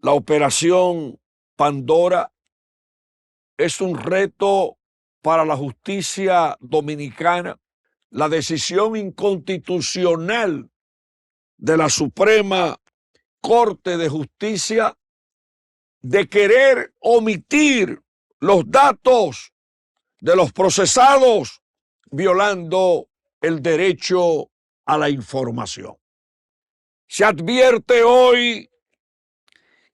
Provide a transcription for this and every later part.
La operación Pandora es un reto para la justicia dominicana. La decisión inconstitucional de la Suprema Corte de Justicia de querer omitir los datos de los procesados, violando el derecho a la información. Se advierte hoy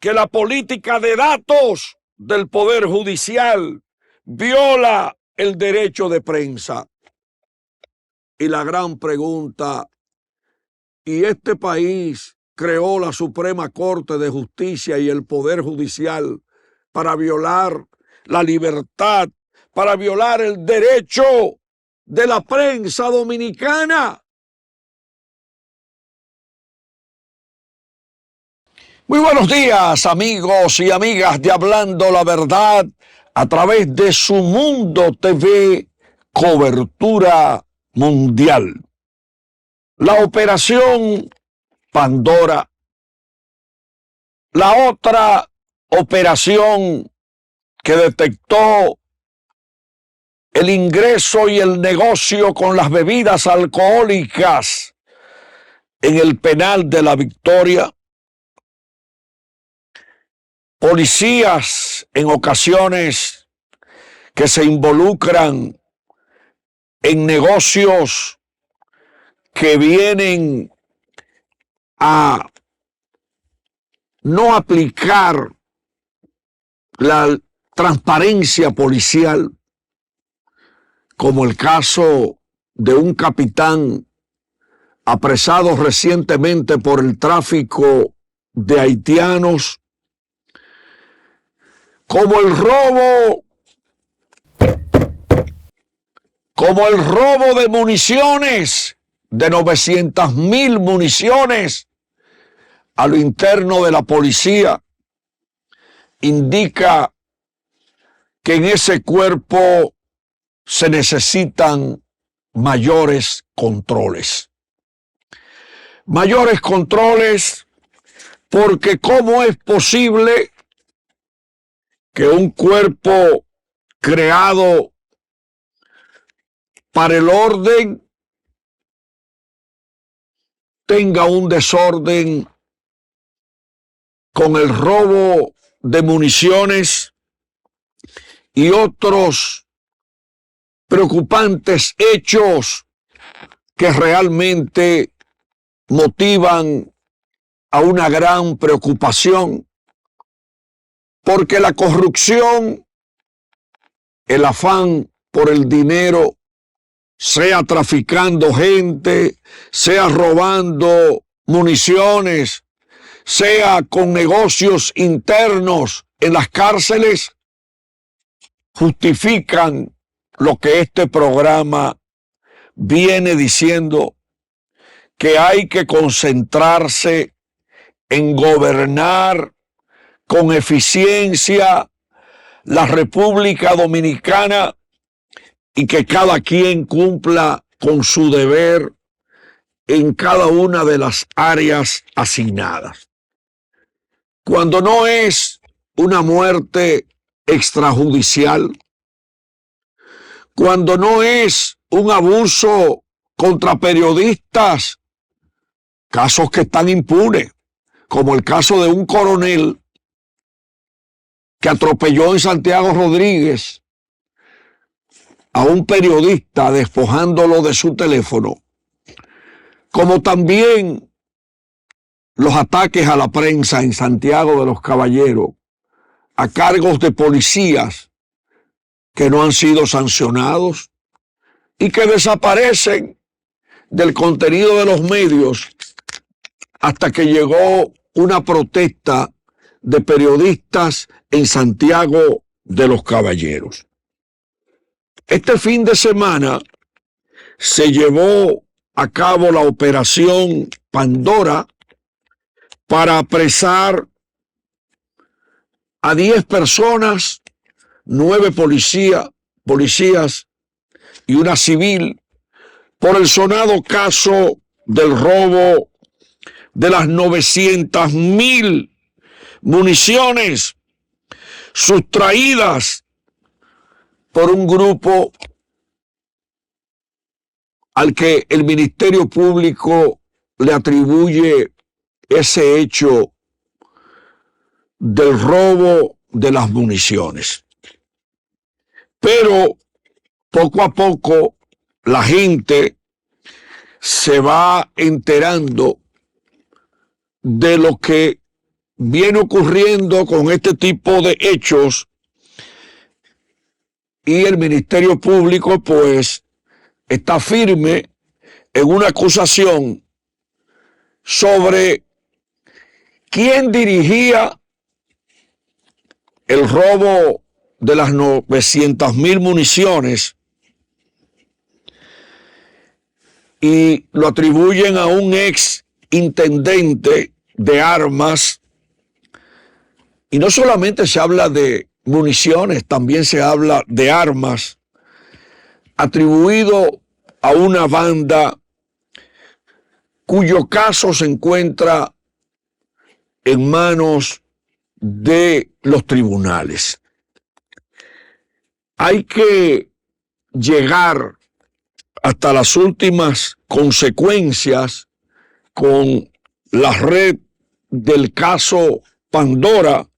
que la política de datos del Poder Judicial viola el derecho de prensa. Y la gran pregunta, ¿y este país creó la Suprema Corte de Justicia y el Poder Judicial para violar la libertad, para violar el derecho de la prensa dominicana? Muy buenos días, amigos y amigas de Hablando la Verdad a través de Su Mundo TV, cobertura mundial. La operación Pandora, la otra operación que detectó el ingreso y el negocio con las bebidas alcohólicas en el penal de La Victoria. Policías en ocasiones que se involucran en negocios que vienen a no aplicar la transparencia policial, como el caso de un capitán apresado recientemente por el tráfico de haitianos, como el robo de municiones, de 900,000 municiones a lo interno de la policía, indica que en ese cuerpo se necesitan mayores controles. Mayores controles porque ¿cómo es posible que un cuerpo creado para el orden tenga un desorden con el robo de municiones y otros preocupantes hechos que realmente motivan a una gran preocupación? Porque la corrupción, el afán por el dinero, sea traficando gente, sea robando municiones, sea con negocios internos en las cárceles, justifican lo que este programa viene diciendo, que hay que concentrarse en gobernar con eficiencia la República Dominicana y que cada quien cumpla con su deber en cada una de las áreas asignadas. Cuando no es una muerte extrajudicial, cuando no es un abuso contra periodistas, casos que están impunes, como el caso de un coronel que atropelló en Santiago Rodríguez a un periodista despojándolo de su teléfono, como también los ataques a la prensa en Santiago de los Caballeros a cargos de policías que no han sido sancionados y que desaparecen del contenido de los medios hasta que llegó una protesta de periodistas en Santiago de los Caballeros. Este fin de semana se llevó a cabo la operación Pandora para apresar a 10 personas, 9 policías y una civil por el sonado caso del robo de las 900,000 municiones sustraídas por un grupo al que el Ministerio Público le atribuye ese hecho del robo de las municiones. Pero poco a poco la gente se va enterando de lo que viene ocurriendo con este tipo de hechos, y el Ministerio Público pues está firme en una acusación sobre quién dirigía el robo de las 900,000 municiones, y lo atribuyen a un ex intendente de armas. Y no solamente se habla de municiones, también se habla de armas, atribuido a una banda cuyo caso se encuentra en manos de los tribunales. Hay que llegar hasta las últimas consecuencias con la red del caso Pandora,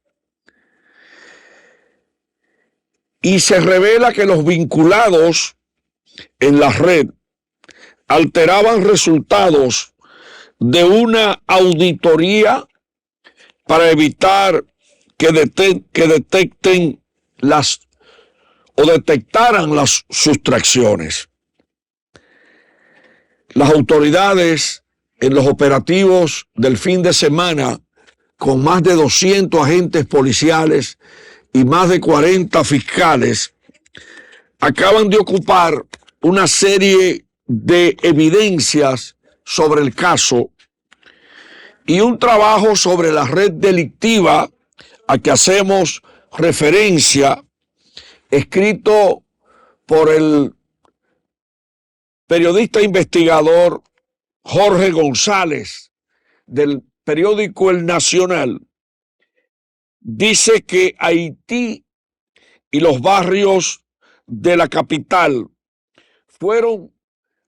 y se revela que los vinculados en la red alteraban resultados de una auditoría para evitar que detecten detectaran las sustracciones. Las autoridades en los operativos del fin de semana, con más de 200 agentes policiales y más de 40 fiscales, acaban de ocupar una serie de evidencias sobre el caso y un trabajo sobre la red delictiva a que hacemos referencia, escrito por el periodista investigador Jorge González del periódico El Nacional. Dice que Haití y los barrios de la capital fueron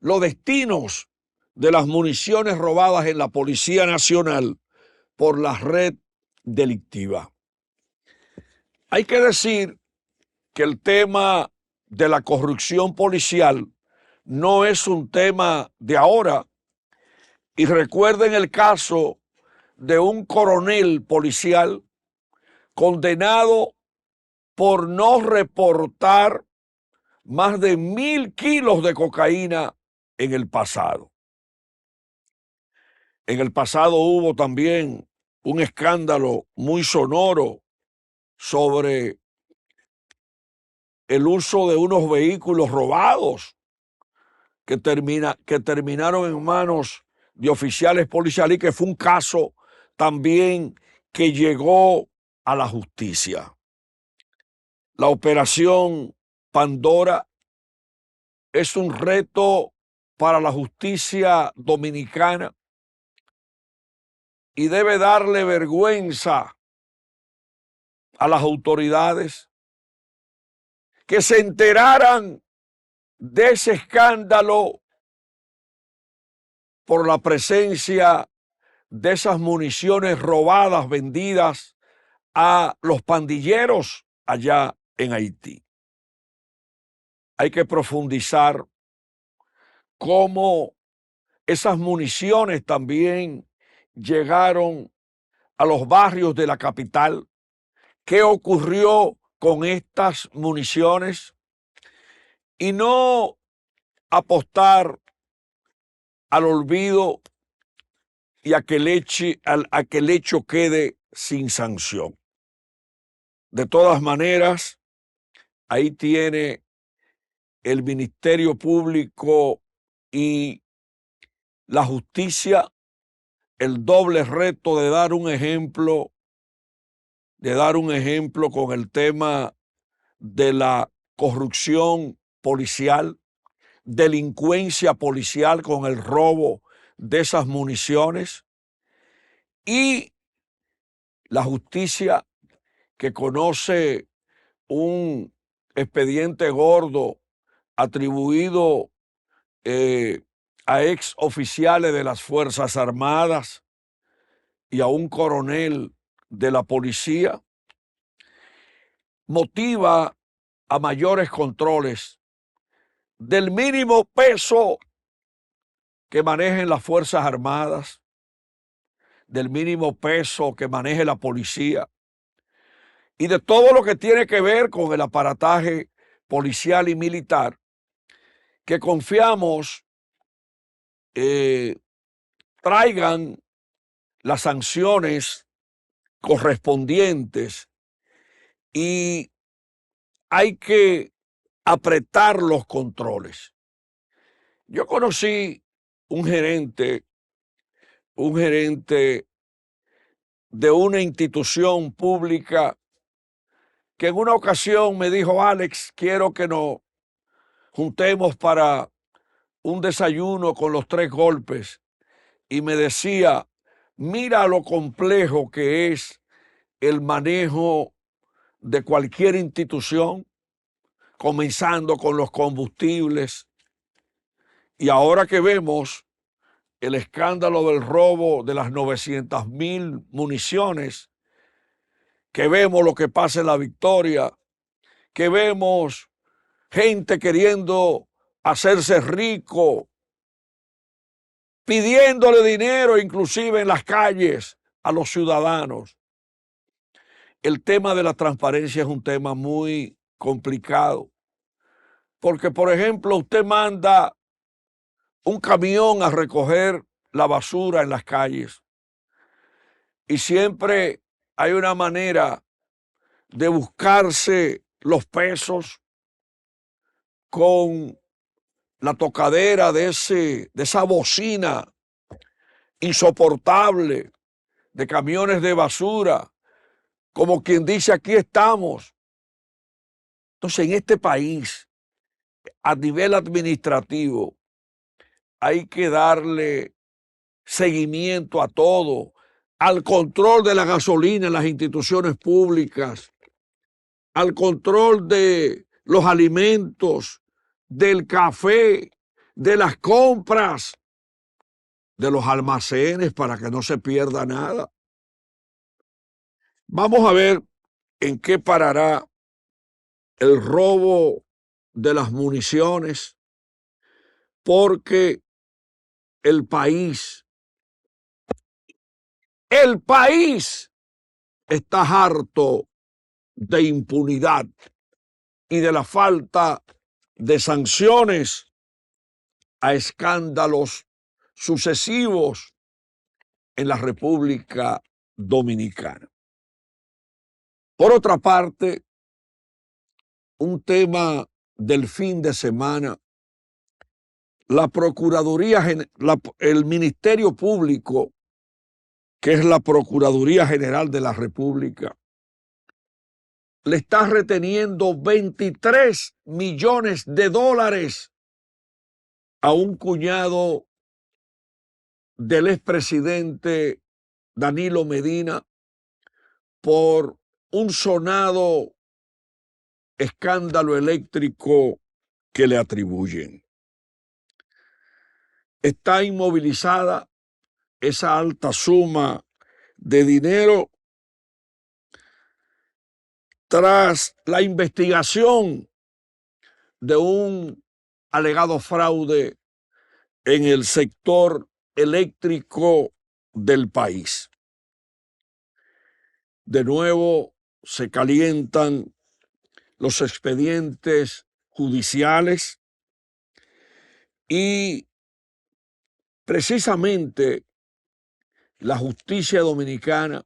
los destinos de las municiones robadas en la Policía Nacional por la red delictiva. Hay que decir que el tema de la corrupción policial no es un tema de ahora, y recuerden el caso de un coronel policial condenado por no reportar más de 1,000 kilos de cocaína en el pasado. En el pasado hubo también un escándalo muy sonoro sobre el uso de unos vehículos robados que terminaron en manos de oficiales policiales, y que fue un caso también que llegó a la justicia. La operación Pandora es un reto para la justicia dominicana y debe darle vergüenza a las autoridades que se enteraran de ese escándalo por la presencia de esas municiones robadas, vendidas a los pandilleros allá en Haití. Hay que profundizar cómo esas municiones también llegaron a los barrios de la capital. ¿Qué ocurrió con estas municiones? Y no apostar al olvido y a que el hecho quede sin sanción. De todas maneras, ahí tiene el Ministerio Público y la justicia el doble reto de dar un ejemplo con el tema de la corrupción policial, delincuencia policial con el robo de esas municiones, y La justicia que conoce un expediente gordo atribuido a ex oficiales de las Fuerzas Armadas y a un coronel de la policía, motiva a mayores controles del mínimo peso que manejen las Fuerzas Armadas, del mínimo peso que maneje la policía y de todo lo que tiene que ver con el aparataje policial y militar, que confiamos traigan las sanciones correspondientes y hay que apretar los controles. Yo conocí un gerente de una institución pública que en una ocasión me dijo: Alex, quiero que nos juntemos para un desayuno con los 3 golpes. Y me decía: mira lo complejo que es el manejo de cualquier institución, comenzando con los combustibles. Y ahora que vemos el escándalo del robo de las 900,000 municiones, que vemos lo que pasa en La Victoria, que vemos gente queriendo hacerse rico, pidiéndole dinero inclusive en las calles a los ciudadanos. El tema de la transparencia es un tema muy complicado, porque, por ejemplo, usted manda un camión a recoger la basura en las calles y siempre hay una manera de buscarse los pesos con la tocadera de esa bocina insoportable de camiones de basura, como quien dice: aquí estamos. Entonces, en este país, a nivel administrativo, hay que darle seguimiento a todo, al control de la gasolina en las instituciones públicas, al control de los alimentos, del café, de las compras, de los almacenes, para que no se pierda nada. Vamos a ver en qué parará el robo de las municiones, porque el país está harto de impunidad y de la falta de sanciones a escándalos sucesivos en la República Dominicana. Por otra parte, un tema del fin de semana: la Procuraduría, el Ministerio Público, que es la Procuraduría General de la República, le está reteniendo 23 millones de dólares a un cuñado del expresidente Danilo Medina por un sonado escándalo eléctrico que le atribuyen. Está inmovilizada esa alta suma de dinero tras la investigación de un alegado fraude en el sector eléctrico del país. De nuevo se calientan los expedientes judiciales y precisamente la justicia dominicana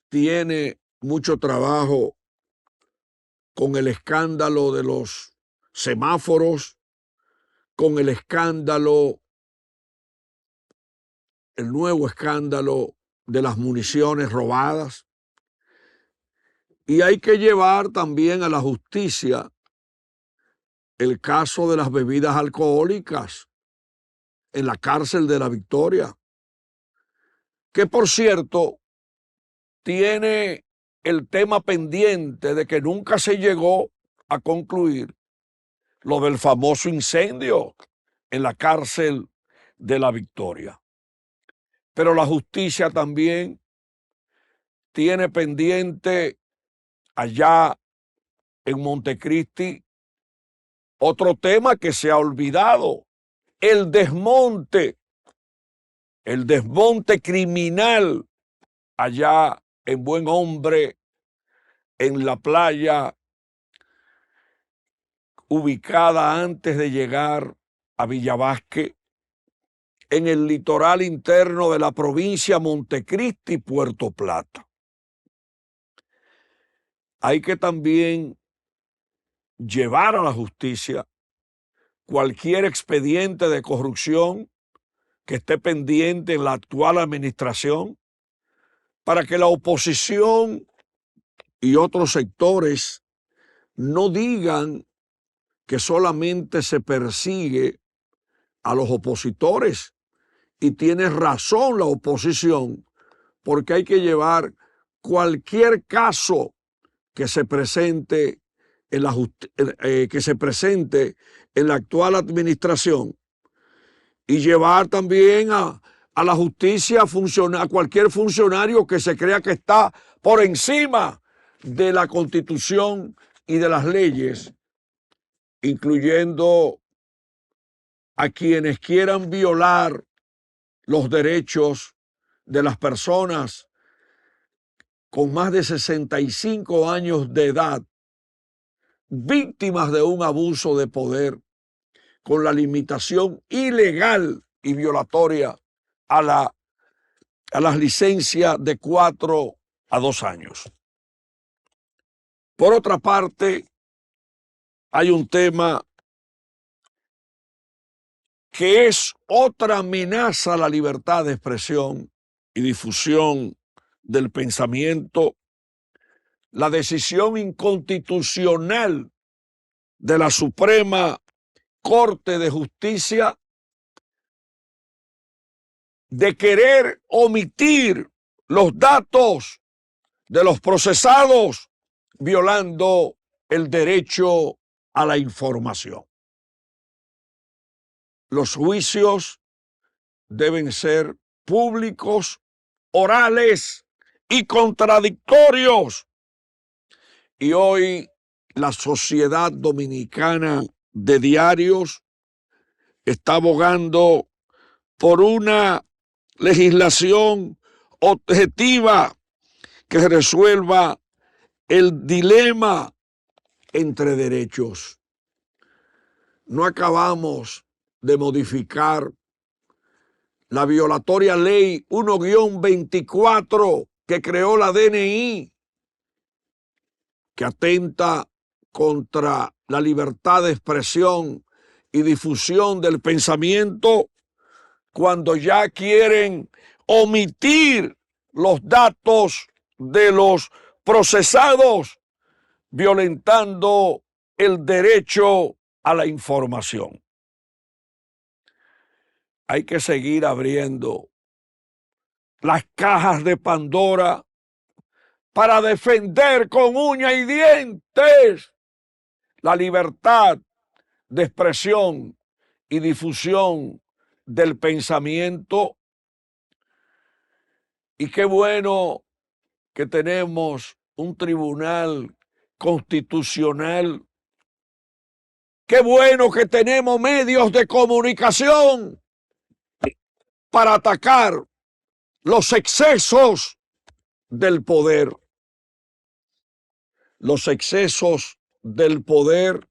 tiene mucho trabajo con el escándalo de los semáforos, con el nuevo escándalo de las municiones robadas. Y hay que llevar también a la justicia el caso de las bebidas alcohólicas en la cárcel de La Victoria, que, por cierto, tiene el tema pendiente de que nunca se llegó a concluir lo del famoso incendio en la cárcel de La Victoria. Pero la justicia también tiene pendiente allá en Montecristi otro tema que se ha olvidado, el desmonte criminal allá en Buen Hombre, en la playa ubicada antes de llegar a Villavasque, en el litoral interno de la provincia Montecristi, Puerto Plata. Hay que también llevar a la justicia cualquier expediente de corrupción que esté pendiente en la actual administración para que la oposición y otros sectores no digan que solamente se persigue a los opositores. Y tiene razón la oposición, porque hay que llevar cualquier caso que se presente en la actual administración y llevar también a la justicia a cualquier funcionario que se crea que está por encima de la Constitución y de las leyes, incluyendo a quienes quieran violar los derechos de las personas con más de 65 años de edad, víctimas de un abuso de poder, con la limitación ilegal y violatoria a las licencias de 4 a 2 años. Por otra parte, hay un tema que es otra amenaza a la libertad de expresión y difusión del pensamiento, la decisión inconstitucional de la Suprema Corte de Justicia de querer omitir los datos de los procesados, violando el derecho a la información. Los juicios deben ser públicos, orales y contradictorios. Y hoy la Sociedad Dominicana de Diarios está abogando por una legislación objetiva que resuelva el dilema entre derechos. No acabamos de modificar la violatoria ley 1-24 que creó la DNI, que atenta contra la libertad de expresión y difusión del pensamiento, cuando ya quieren omitir los datos de los procesados, violentando el derecho a la información. Hay que seguir abriendo las cajas de Pandora para defender con uñas y dientes la libertad de expresión y difusión del pensamiento. Y qué bueno que tenemos un tribunal constitucional. Qué bueno que tenemos medios de comunicación para atacar los excesos del poder. Los excesos del poder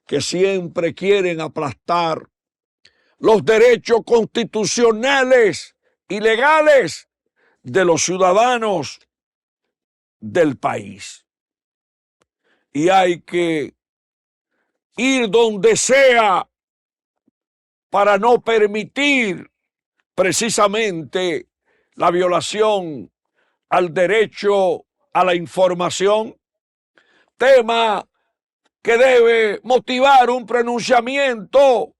que siempre quieren aplastar los derechos constitucionales y legales de los ciudadanos del país. Y hay que ir donde sea para no permitir precisamente la violación al derecho a la información, tema que debe motivar un pronunciamiento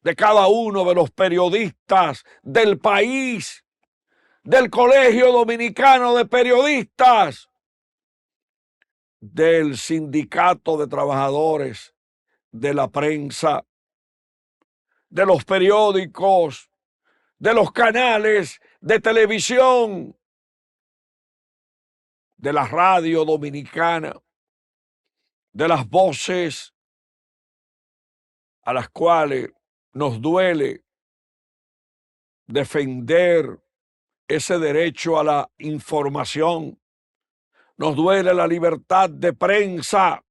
de cada uno de los periodistas del país del Colegio Dominicano de Periodistas, del Sindicato de Trabajadores de la Prensa, de los periódicos, de los canales de televisión, de la radio dominicana, de las voces a las cuales nos duele defender ese derecho a la información. Nos duele la libertad de prensa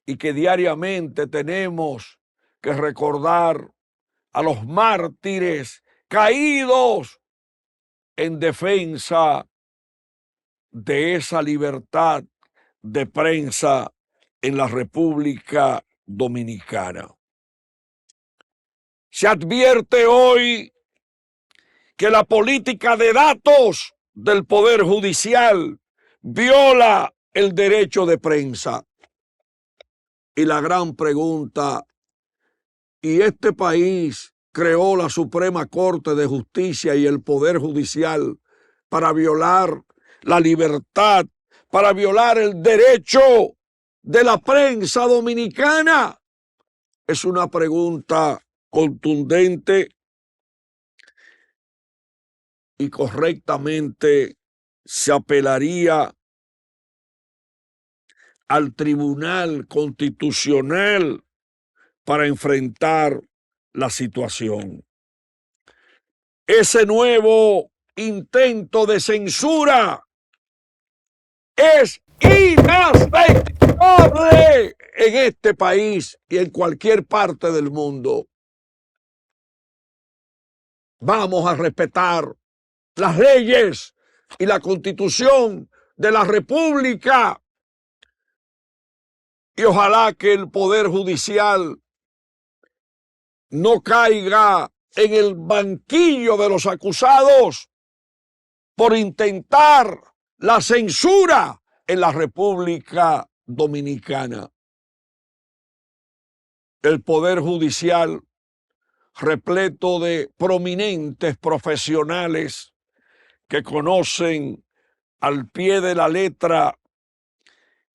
y que diariamente tenemos que recordar a los mártires caídos en defensa de esa libertad de prensa en la República Dominicana. Se advierte hoy que la política de datos del Poder Judicial viola el derecho de prensa. Y la gran pregunta, ¿y este país creó la Suprema Corte de Justicia y el Poder Judicial para violar la libertad, para violar el derecho de la prensa dominicana? Es una pregunta contundente y correctamente se apelaría al Tribunal Constitucional para enfrentar la situación. Ese nuevo intento de censura es inaceptable en este país y en cualquier parte del mundo. Vamos a respetar las leyes y la Constitución de la República. Y ojalá que el Poder Judicial no caiga en el banquillo de los acusados por intentar la censura en la República Dominicana. El Poder Judicial, repleto de prominentes profesionales que conocen al pie de la letra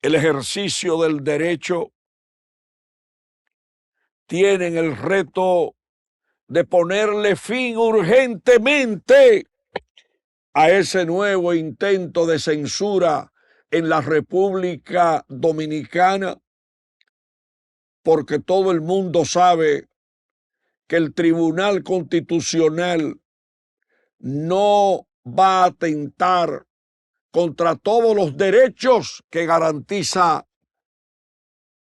el ejercicio del derecho, tienen el reto de ponerle fin urgentemente a ese nuevo intento de censura en la República Dominicana, porque todo el mundo sabe que el Tribunal Constitucional no va a atentar contra todos los derechos que garantiza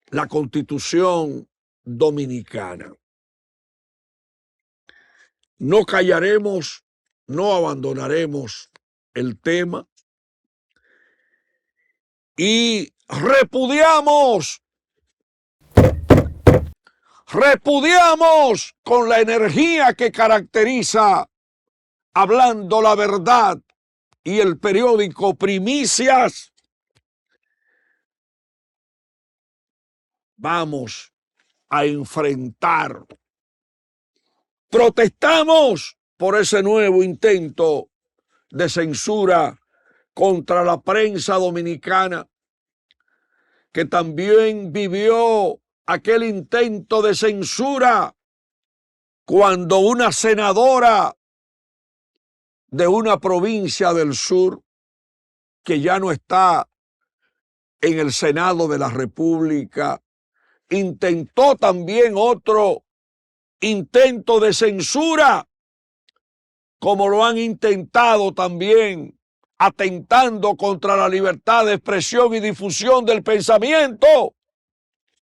la Constitución dominicana. No callaremos, no abandonaremos el tema y repudiamos con la energía que caracteriza Hablando la Verdad y el periódico Primicias. Vamos a enfrentar, protestamos por ese nuevo intento de censura contra la prensa dominicana, que también vivió aquel intento de censura cuando una senadora de una provincia del sur, que ya no está en el Senado de la República, intentó también otro intento de censura, como lo han intentado también atentando contra la libertad de expresión y difusión del pensamiento,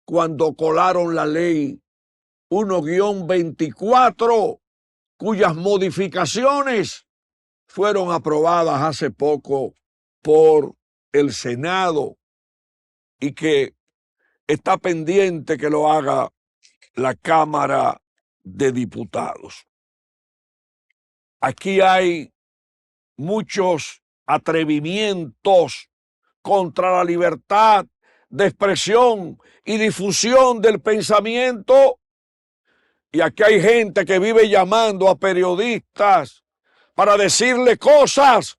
cuando colaron la ley 1-24, cuyas modificaciones fueron aprobadas hace poco por el Senado y que está pendiente que lo haga la Cámara de Diputados. Aquí hay muchos atrevimientos contra la libertad de expresión y difusión del pensamiento, y aquí hay gente que vive llamando a periodistas para decirle cosas.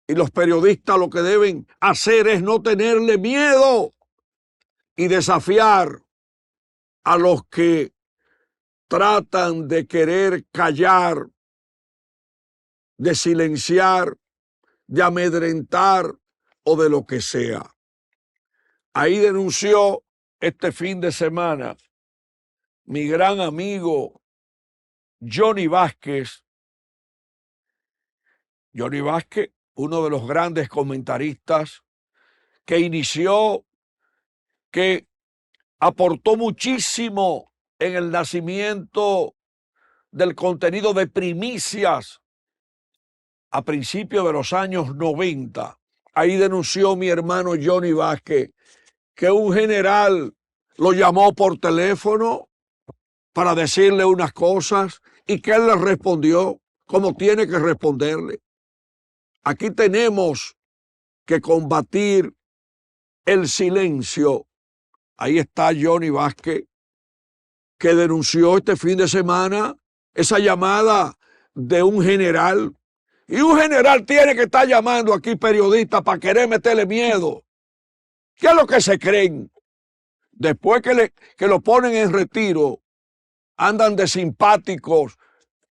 Y los periodistas lo que deben hacer es no tenerle miedo y desafiar a los que tratan de querer callar, de silenciar, de amedrentar o de lo que sea. Ahí denunció este fin de semana mi gran amigo Johnny Vázquez. Johnny Vázquez, uno de los grandes comentaristas que inició, que aportó muchísimo en el nacimiento del contenido de Primicias a principios de los años 90. Ahí denunció mi hermano Johnny Vázquez que un general lo llamó por teléfono para decirle unas cosas y que él le respondió como tiene que responderle. Aquí tenemos que combatir el silencio. Ahí está Johnny Vázquez, que denunció este fin de semana esa llamada de un general. Y un general tiene que estar llamando aquí periodistas para querer meterle miedo. ¿Qué es lo que se creen? Después que lo ponen en retiro, andan de simpáticos.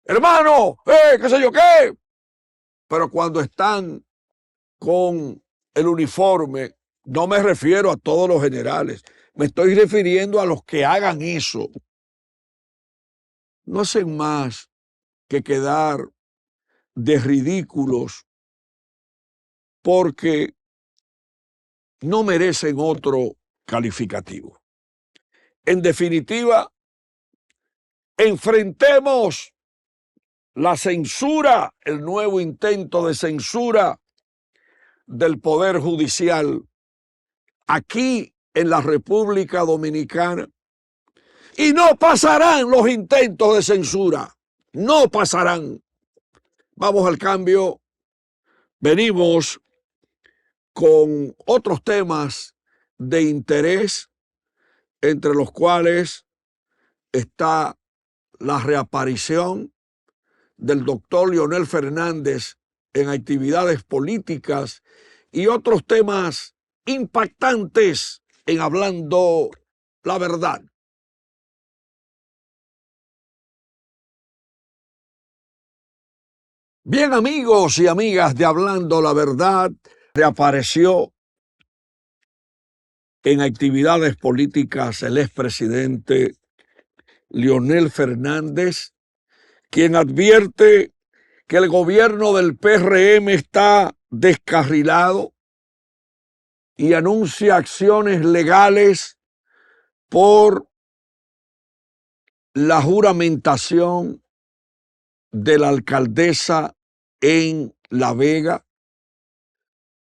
Hermano, qué sé yo qué. Pero cuando están con el uniforme, no me refiero a todos los generales, me estoy refiriendo a los que hagan eso. No hacen más que quedar de ridículos porque no merecen otro calificativo. En definitiva, enfrentemos la censura, el nuevo intento de censura del Poder Judicial aquí en la República Dominicana. Y no pasarán los intentos de censura, no pasarán. Vamos al cambio, venimos con otros temas de interés, entre los cuales está la reaparición del doctor Leonel Fernández en actividades políticas y otros temas impactantes en Hablando la Verdad. Bien, amigos y amigas de Hablando la Verdad, reapareció en actividades políticas el expresidente Leonel Fernández, quien advierte que el gobierno del PRM está descarrilado y anuncia acciones legales por la juramentación de la alcaldesa en La Vega.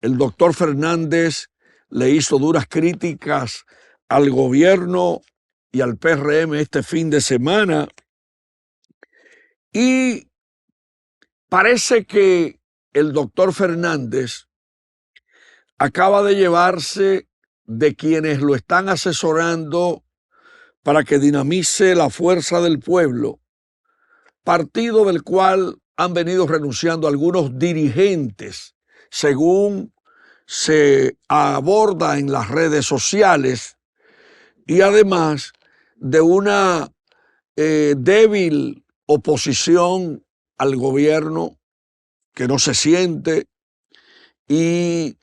El doctor Fernández le hizo duras críticas al gobierno y al PRM este fin de semana y parece que el doctor Fernández acaba de llevarse de quienes lo están asesorando para que dinamice la Fuerza del Pueblo, partido del cual han venido renunciando algunos dirigentes, según se aborda en las redes sociales, y además de una débil oposición al gobierno que no se siente y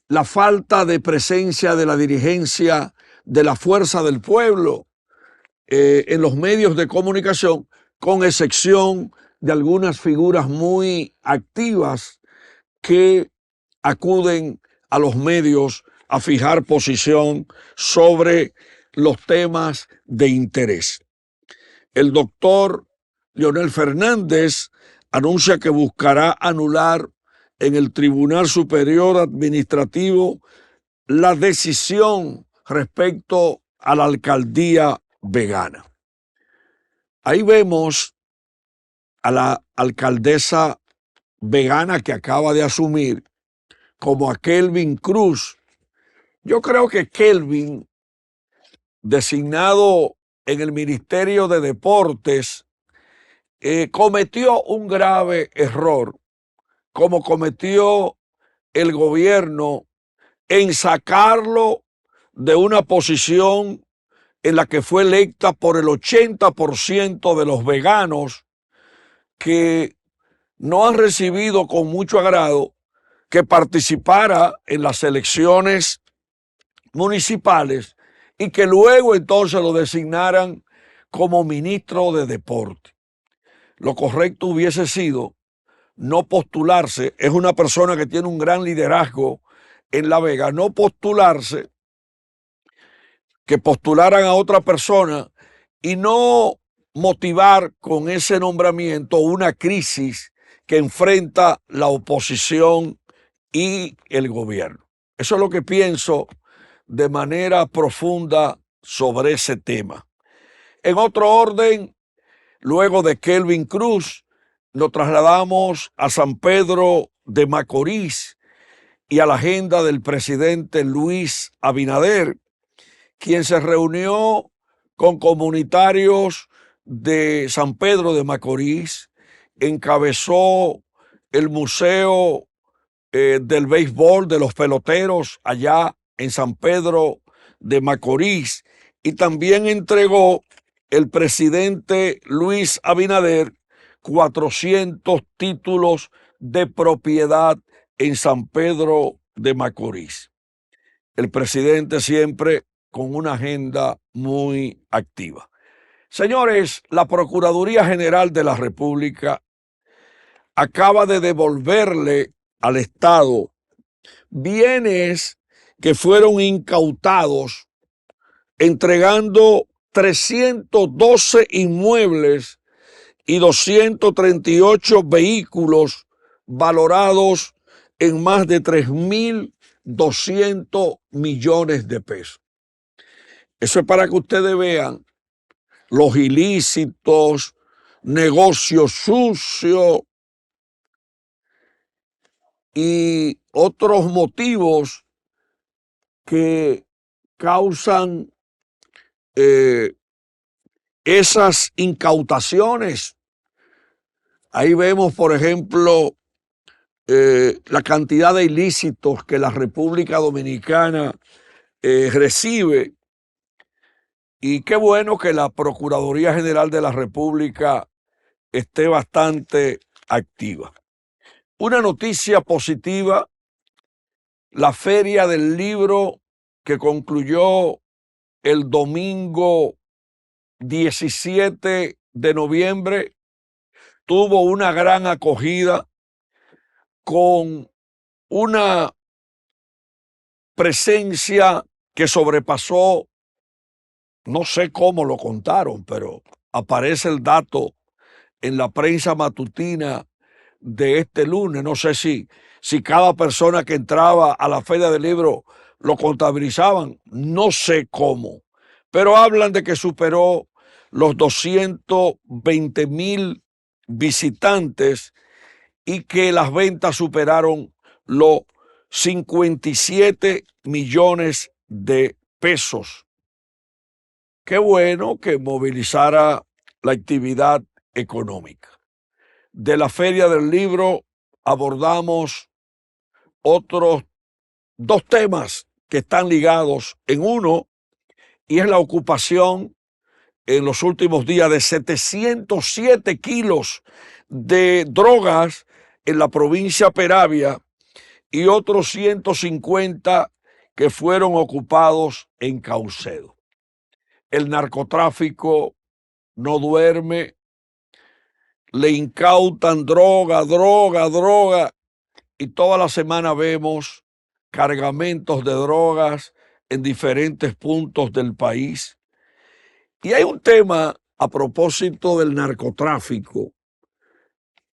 la falta de presencia de la dirigencia de la Fuerza del Pueblo en los medios de comunicación, con excepción de algunas figuras muy activas que acuden a los medios a fijar posición sobre los temas de interés. El doctor Leonel Fernández anuncia que buscará anular en el Tribunal Superior Administrativo la decisión respecto a la alcaldía vegana. Ahí vemos a la alcaldesa vegana que acaba de asumir como a Kelvin Cruz. Yo creo que Kelvin, designado en el Ministerio de Deportes, cometió un grave error, como cometió el gobierno en sacarlo de una posición en la que fue electa por el 80% de los veganos que no han recibido con mucho agrado que participara en las elecciones municipales y que luego entonces lo designaran como ministro de deporte. Lo correcto hubiese sido no postularse. Es una persona que tiene un gran liderazgo en La Vega. No postularse, que postularan a otra persona y no motivar con ese nombramiento una crisis que enfrenta la oposición y el gobierno. Eso es lo que pienso de manera profunda sobre ese tema. En otro orden, luego de Kelvin Cruz, nos trasladamos a San Pedro de Macorís y a la agenda del presidente Luis Abinader, quien se reunió con comunitarios de San Pedro de Macorís, encabezó el Museo del Béisbol de los Peloteros allá en San Pedro de Macorís, y también entregó el presidente Luis Abinader 400 títulos de propiedad en San Pedro de Macorís. El presidente siempre con una agenda muy activa. Señores, la Procuraduría General de la República acaba de devolverle al Estado bienes que fueron incautados, entregando 312 inmuebles y 238 vehículos valorados en más de 3.200 millones de pesos. Eso es para que ustedes vean los ilícitos, negocios sucios y otros motivos que causan esas incautaciones. Ahí vemos, por ejemplo, la cantidad de ilícitos que la República Dominicana recibe, y qué bueno que la Procuraduría General de la República esté bastante activa. Una noticia positiva: la Feria del Libro, que concluyó el domingo 17 de noviembre, tuvo una gran acogida con una presencia que sobrepasó, no sé cómo lo contaron, pero aparece el dato en la prensa matutina de este lunes. No sé si cada persona que entraba a la Feria del Libro lo contabilizaban, no sé cómo, pero hablan de que superó los 220,000 visitantes y que las ventas superaron los 57 millones de pesos. Qué bueno que movilizara la actividad económica. De la Feria del Libro abordamos otros dos temas que están ligados en uno, y es la ocupación en los últimos días de 707 kilos de drogas en la provincia Peravia y otros 150 que fueron ocupados en Caucedo. El narcotráfico no duerme, le incautan droga, y toda la semana vemos cargamentos de drogas en diferentes puntos del país. Y hay un tema a propósito del narcotráfico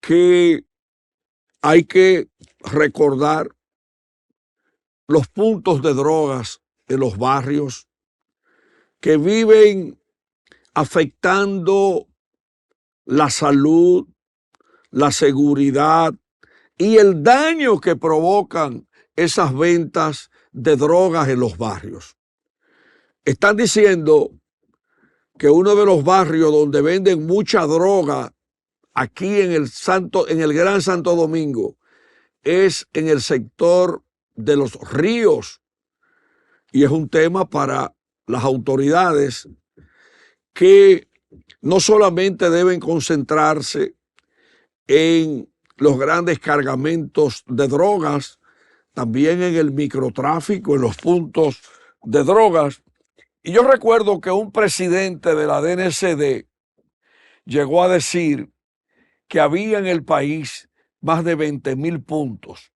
que hay que recordar: los puntos de drogas en los barrios que viven afectando la salud, la seguridad y el daño que provocan esas ventas de drogas en los barrios. Están diciendo que uno de los barrios donde venden mucha droga aquí en el Gran Santo Domingo, es en el sector de los ríos, y es un tema para las autoridades que no solamente deben concentrarse en los grandes cargamentos de drogas, también en el microtráfico, en los puntos de drogas. Y yo recuerdo que un presidente de la DNCD llegó a decir que había en el país más de 20,000 puntos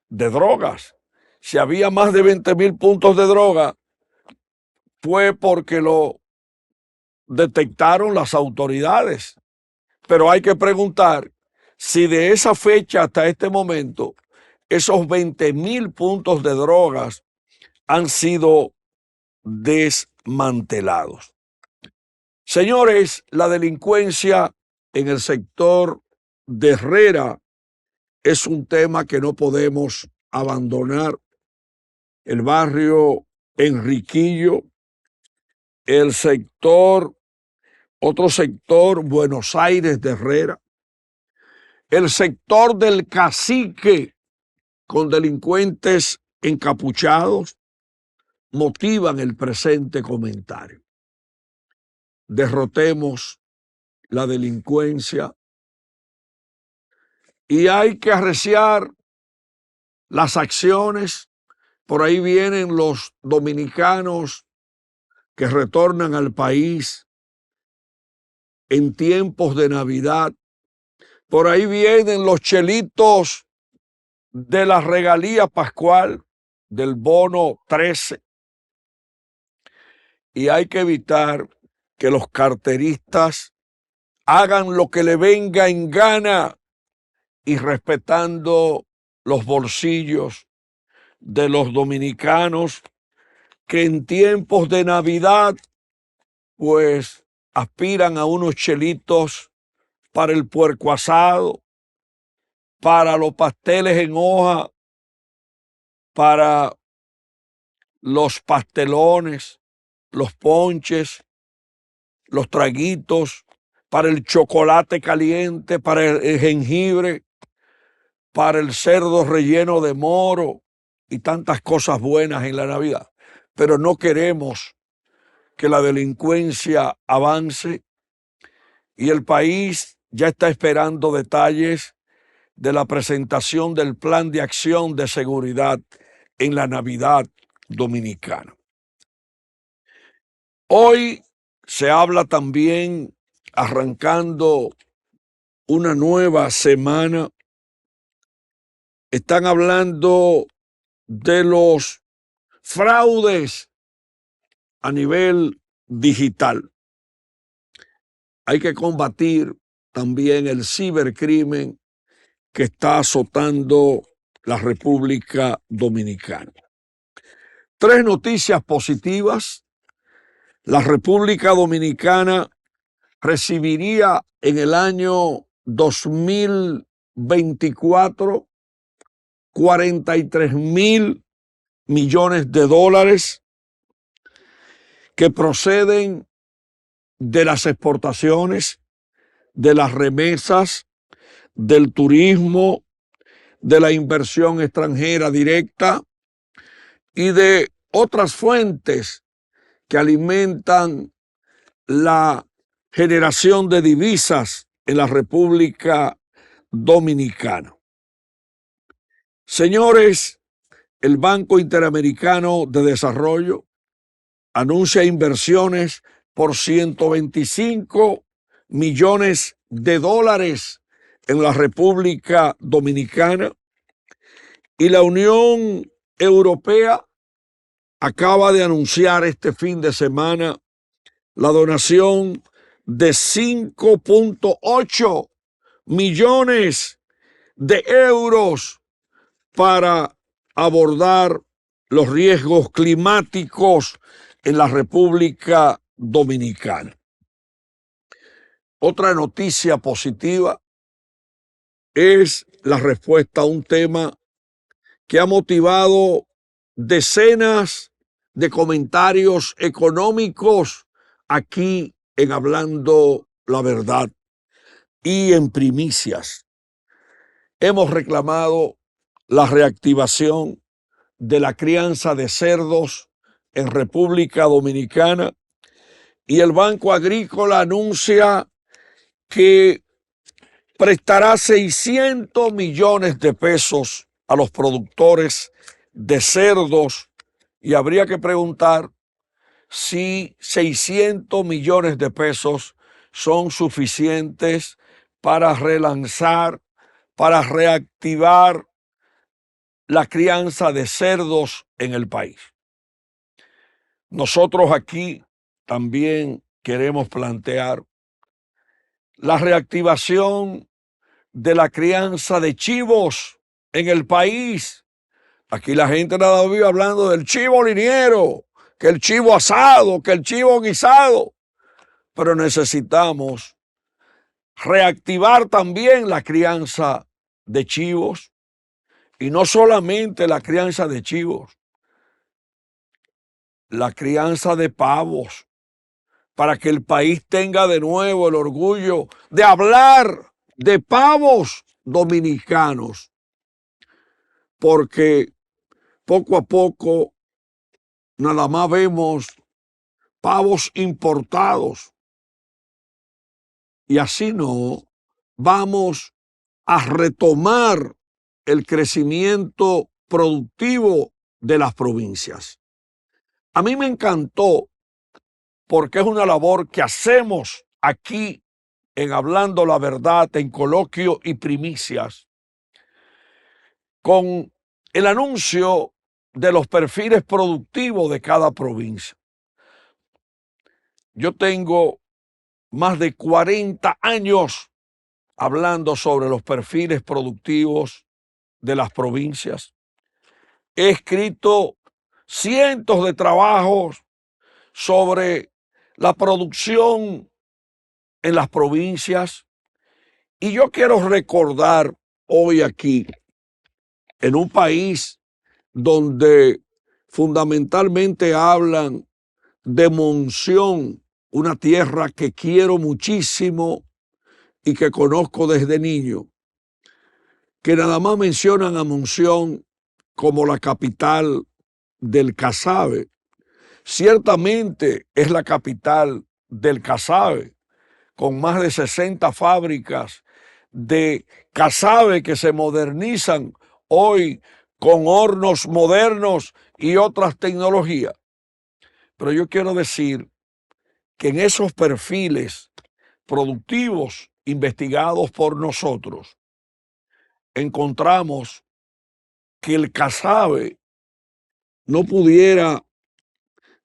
de drogas. Si había más de 20,000 puntos de droga, fue porque lo detectaron las autoridades. Pero hay que preguntar si de esa fecha hasta este momento, esos 20,000 puntos de drogas han sido desmantelados. Señores, la delincuencia en el sector de Herrera es un tema que no podemos abandonar. El barrio Enriquillo, el sector, otro sector, Buenos Aires de Herrera, el sector del Cacique con delincuentes encapuchados, motivan el presente comentario. Derrotemos la delincuencia y hay que arreciar las acciones. Por ahí vienen los dominicanos que retornan al país en tiempos de Navidad. Por ahí vienen los chelitos de la regalía pascual, del bono 13. Y hay que evitar que los carteristas hagan lo que le venga en gana y respetando los bolsillos de los dominicanos que en tiempos de Navidad pues aspiran a unos chelitos para el puerco asado, para los pasteles en hoja, para los pastelones, los ponches, los traguitos, para el chocolate caliente, para el jengibre, para el cerdo relleno de moro y tantas cosas buenas en la Navidad. Pero no queremos que la delincuencia avance y el país ya está esperando detalles de la presentación del plan de acción de seguridad en la Navidad dominicana. Hoy se habla también, arrancando una nueva semana, están hablando de los fraudes a nivel digital. Hay que combatir también el cibercrimen que está azotando la República Dominicana. 3 noticias positivas. La República Dominicana recibiría en el año 2024 $43,000 millones que proceden de las exportaciones, de las remesas, del turismo, de la inversión extranjera directa y de otras fuentes que alimentan la generación de divisas en la República Dominicana. Señores, el Banco Interamericano de Desarrollo anuncia inversiones por $125 millones en la República Dominicana y la Unión Europea acaba de anunciar este fin de semana la donación de 5.8 millones de euros para abordar los riesgos climáticos en la República Dominicana. Otra noticia positiva es la respuesta a un tema que ha motivado decenas de comentarios económicos aquí en Hablando la Verdad. y en primicias. Hemos reclamado la reactivación de la crianza de cerdos en República Dominicana y el Banco Agrícola anuncia que prestará 600 millones de pesos a los productores de cerdos y habría que preguntar si 600 millones de pesos son suficientes para relanzar, para reactivar la crianza de cerdos en el país. Nosotros aquí también queremos plantear la reactivación de la crianza de chivos en el país. Aquí la gente nada vive hablando del chivo liniero, que el chivo asado, que el chivo guisado, pero necesitamos reactivar también la crianza de chivos y no solamente la crianza de chivos, la crianza de pavos, para que el país tenga de nuevo el orgullo de hablar de pavos dominicanos, porque poco a poco nada más vemos pavos importados y así no vamos a retomar el crecimiento productivo de las provincias. A mí me encantó porque es una labor que hacemos aquí en Hablando la Verdad, en Coloquio y Primicias, con el anuncio de los perfiles productivos de cada provincia. Yo tengo más de 40 años hablando sobre los perfiles productivos de las provincias. He escrito cientos de trabajos sobre la producción en las provincias y yo quiero recordar hoy aquí, en un país donde fundamentalmente hablan de Monción, una tierra que quiero muchísimo y que conozco desde niño, que nada más mencionan a Monción como la capital del casabe. Ciertamente es la capital del casabe, con más de 60 fábricas de casabe que se modernizan hoy con hornos modernos y otras tecnologías. Pero yo quiero decir que en esos perfiles productivos investigados por nosotros, encontramos que el casabe no pudiera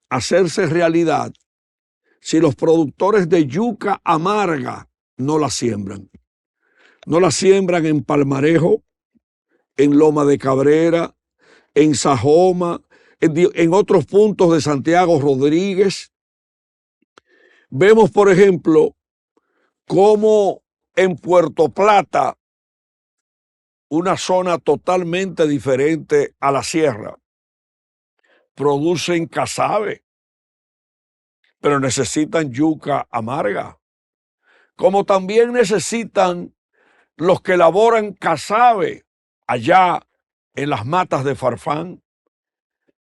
hacerse realidad si los productores de yuca amarga no la siembran. No la siembran en Palmarejo, en Loma de Cabrera, en Sajoma, en otros puntos de Santiago Rodríguez. Vemos, por ejemplo, cómo en Puerto Plata, una zona totalmente diferente a la sierra, producen casabe, pero necesitan yuca amarga, como también necesitan los que elaboran casabe allá en las matas de Farfán,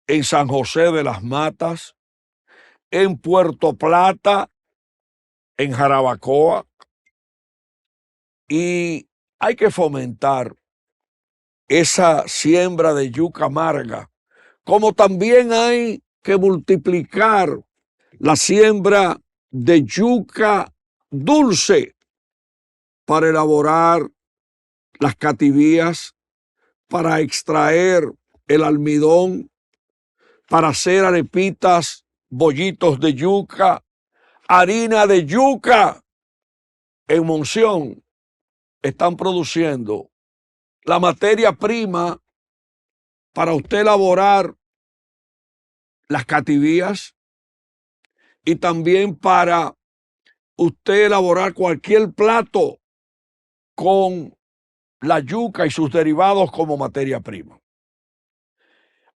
en San José de las Matas, en Puerto Plata, en Jarabacoa. Y hay que fomentar esa siembra de yuca amarga, como también hay que multiplicar la siembra de yuca dulce para elaborar las cativías, para extraer el almidón, para hacer arepitas, bollitos de yuca, harina de yuca. En Monción están produciendo la materia prima para usted elaborar las cativías y también para usted elaborar cualquier plato con la yuca y sus derivados como materia prima.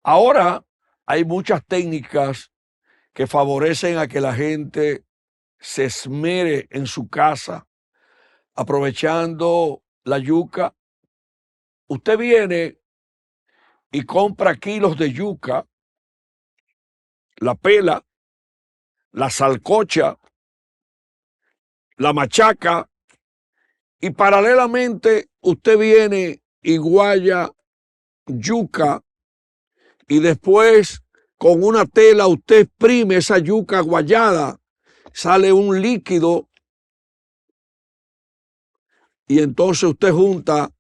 Ahora hay muchas técnicas que favorecen a que la gente se esmere en su casa aprovechando la yuca, usted viene y compra kilos de yuca, la pela, la salcocha, la machaca, y paralelamente usted viene y guaya yuca, y después con una tela usted exprime esa yuca guayada, sale un líquido, y entonces usted junta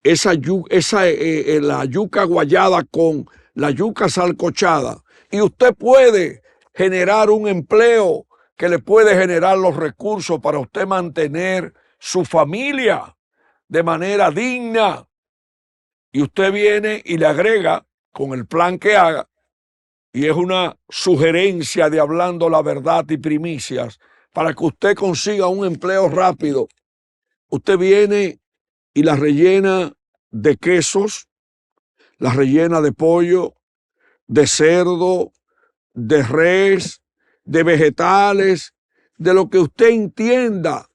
la yuca guayada con la yuca salcochada, y usted puede generar un empleo que le puede generar los recursos para usted mantener su familia de manera digna. Y usted viene y le agrega con el plan que haga, y es una sugerencia de Hablando la Verdad y Primicias, para que usted consiga un empleo rápido. Usted viene y la rellena de quesos, la rellena de pollo, de cerdo, de res, de vegetales, de lo que usted entienda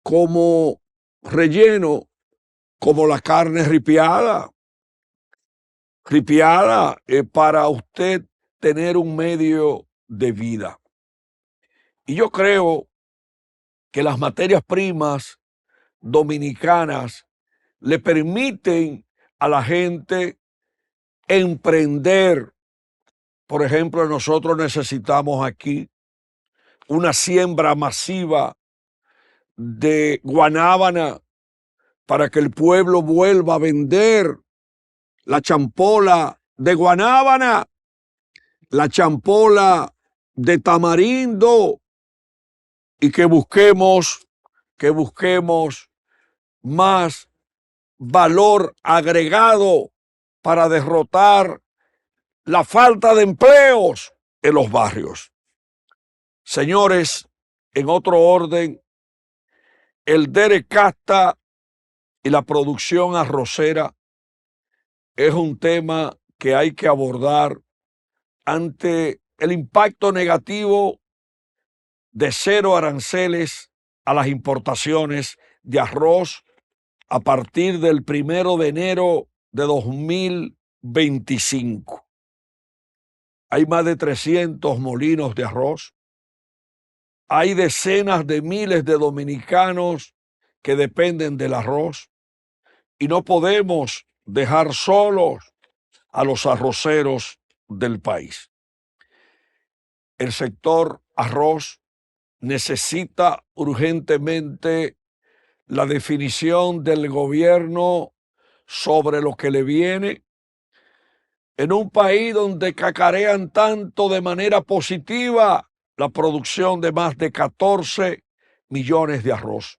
como relleno, como la carne ripiada para usted tener un medio de vida. Y yo creo que las materias primas dominicanas le permiten a la gente emprender. Por ejemplo, nosotros necesitamos aquí una siembra masiva de guanábana para que el pueblo vuelva a vender la champola de guanábana, la champola de tamarindo, y que busquemos más valor agregado para derrotar la falta de empleos en los barrios. Señores, en otro orden, el derecasta y la producción arrocera es un tema que hay que abordar ante el impacto negativo de cero aranceles a las importaciones de arroz a partir del 1 de enero de 2025. Hay más de 300 molinos de arroz. Hay decenas de miles de dominicanos que dependen del arroz, y no podemos dejar solos a los arroceros del país. El sector arroz necesita urgentemente la definición del gobierno sobre lo que le viene en un país donde cacarean tanto de manera positiva la producción de más de 14 millones de arroz.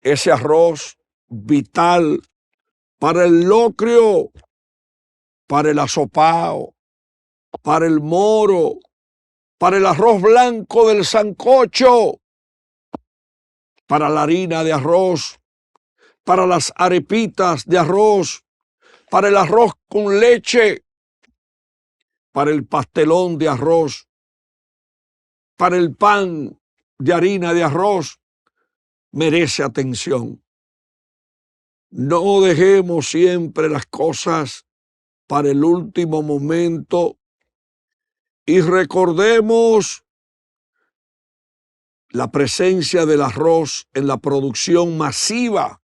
Ese arroz vital para el locrio, para el asopao, para el moro, para el arroz blanco del sancocho, para la harina de arroz, para las arepitas de arroz, para el arroz con leche, para el pastelón de arroz, para el pan de harina de arroz, merece atención. No dejemos siempre las cosas para el último momento y recordemos la presencia del arroz en la producción masiva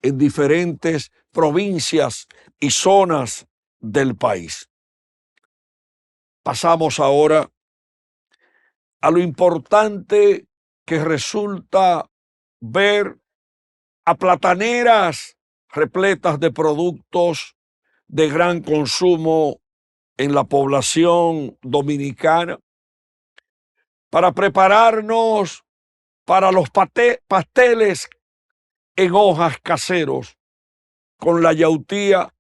en diferentes provincias y zonas del país. Pasamos ahora a lo importante que resulta ver a plataneras repletas de productos de gran consumo en la población dominicana para prepararnos para los pasteles en hojas caseros, con la yautía,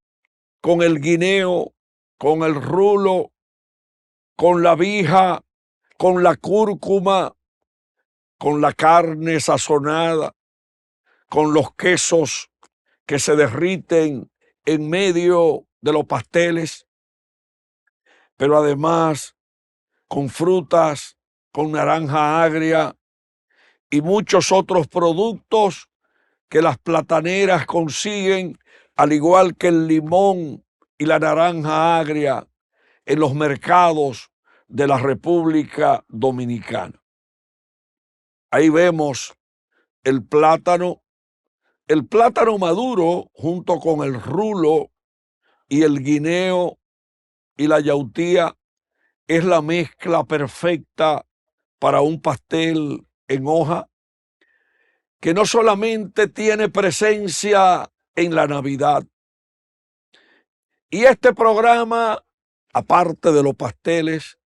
con el guineo, con el rulo, con la vija, con la cúrcuma, con la carne sazonada, con los quesos que se derriten en medio de los pasteles, pero además con frutas, con naranja agria, y muchos otros productos que las plataneras consiguen, al igual que el limón y la naranja agria, en los mercados de la República Dominicana. Ahí vemos el plátano maduro junto con el rulo y el guineo y la yautía es la mezcla perfecta para un pastel en hoja que no solamente tiene presencia en la Navidad. Y este programa, aparte de los pasteles,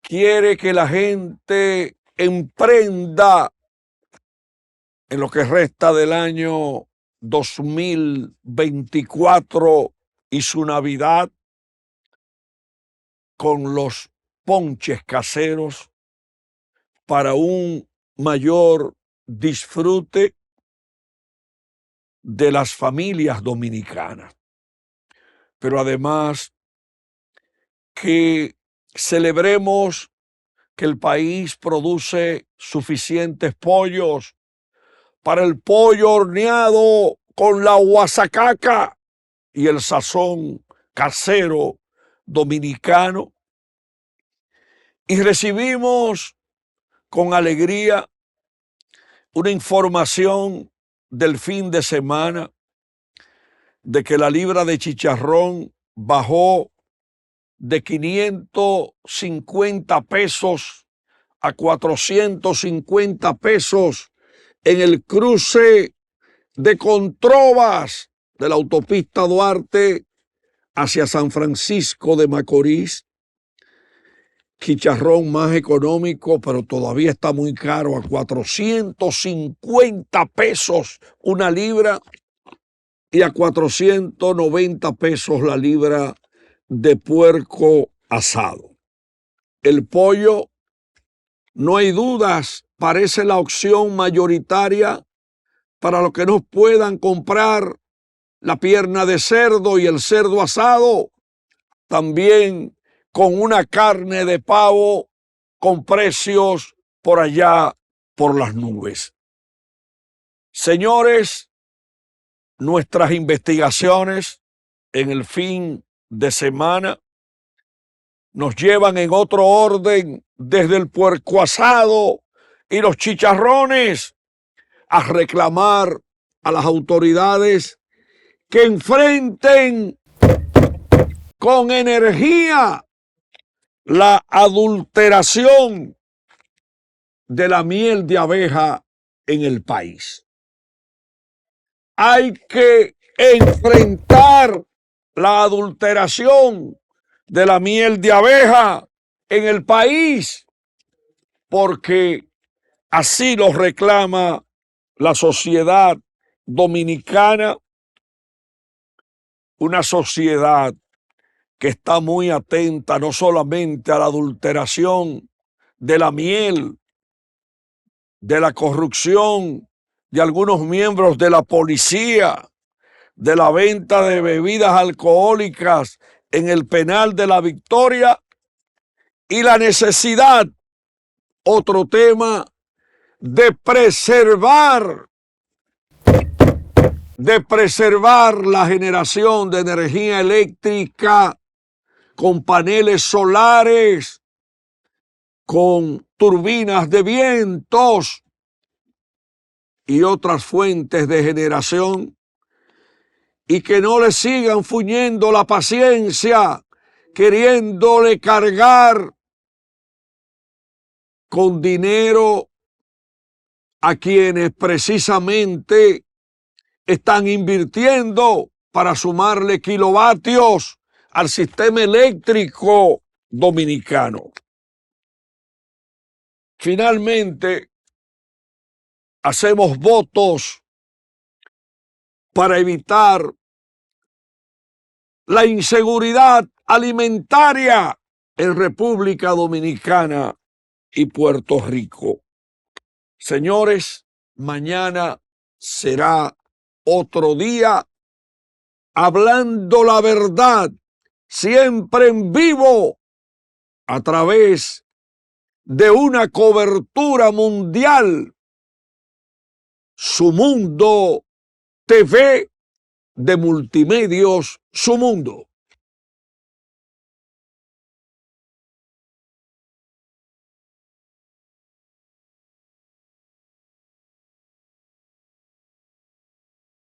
quiere que la gente emprenda en lo que resta del año 2024 y su Navidad con los ponches caseros para un mayor disfrute de las familias dominicanas. Pero además que celebremos que el país produce suficientes pollos para el pollo horneado con la guasacaca y el sazón casero dominicano. Y recibimos con alegría una información del fin de semana de que la libra de chicharrón bajó de 550 pesos a 450 pesos en el cruce de Controvas de la autopista Duarte hacia San Francisco de Macorís. Chicharrón más económico, pero todavía está muy caro, a 450 pesos una libra y a 490 pesos la libra de puerco asado. El pollo, no hay dudas, parece la opción mayoritaria para los que no puedan comprar la pierna de cerdo y el cerdo asado, también con una carne de pavo con precios por allá por las nubes. Señores, nuestras investigaciones en el fin de semana nos llevan en otro orden desde el puerco asado y los chicharrones a reclamar a las autoridades que enfrenten con energía la adulteración de la miel de abeja en el país. Hay que enfrentar la adulteración de la miel de abeja en el país, porque así lo reclama la sociedad dominicana, una sociedad que está muy atenta no solamente a la adulteración de la miel, de la corrupción de algunos miembros de la policía, de la venta de bebidas alcohólicas en el penal de la Victoria y la necesidad, otro tema, de preservar la generación de energía eléctrica con paneles solares, con turbinas de vientos y otras fuentes de generación, y que no le sigan fuñendo la paciencia, queriéndole cargar con dinero a quienes precisamente están invirtiendo para sumarle kilovatios al sistema eléctrico dominicano. Finalmente, hacemos votos para evitar la inseguridad alimentaria en República Dominicana y Puerto Rico. Señores, mañana será otro día hablando la verdad, siempre en vivo, a través de una cobertura mundial Su Mundo TV de Multimedios Su Mundo.